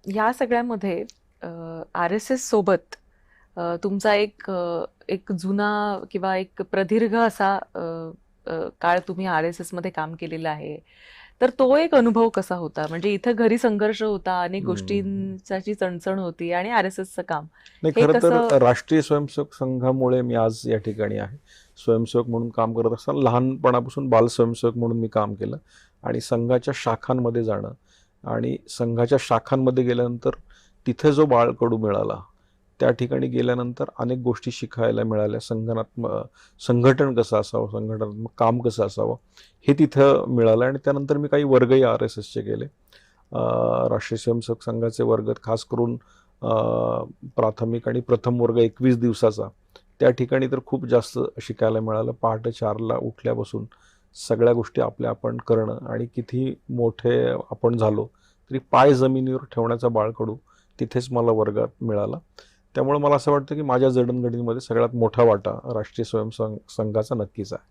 या सगळ्यामध्ये R S S सोबत तुमचा एक जुना किंवा एक प्रदीर्घ असा काळ तुम्ही आर एस एस मध्ये काम केलेलं आहे. तर तो एक अनुभव कसा होता? म्हणजे इथं घरी संघर्ष होता, अनेक हम्म. गोष्टींची चणचण होती आणि आर एस एसचं काम नाही, हे खरं तर कसं? राष्ट्रीय स्वयंसेवक संघामुळे मी आज या ठिकाणी आहे. स्वयंसेवक म्हणून काम करत असताना लहानपणापासून बाल स्वयंसेवक म्हणून मी काम केलं आणि संघाच्या शाखांमध्ये जाणं आणि संघाच्या शाखांमध्ये गेल्यानंतर तिथे जो बाळकडू मिळाला, त्या ठिकाणी गेल्यानंतर अनेक गोष्टी शिकायला मिळाल्या. संघटन कसं असावं, संघटनात्मक काम कसं असावं, हे तिथं मिळालं आणि त्यानंतर मी काही वर्गही आर एस एसचे केले. राष्ट्रीय स्वयंसेवक संघाचे वर्ग खास करून प्राथमिक आणि प्रथम वर्ग 21 दिवसाचा, त्या ठिकाणी तर खूप जास्त शिकायला मिळालं. पहाटे 4ला उठल्यापासून सगळ्या गोष्टी आपल्या आपण करणं आणि किती मोठे आपण झालो तरी पाय जमिनीवर ठेवण्याचा बाळकडू तिथेच मला वर्गात मिळाला. त्यामुळे मला असं वाटतं की माझ्या जडणघडणीमध्ये सगळ्यात मोठा वाटा राष्ट्रीय संघाचा नक्कीच आहे.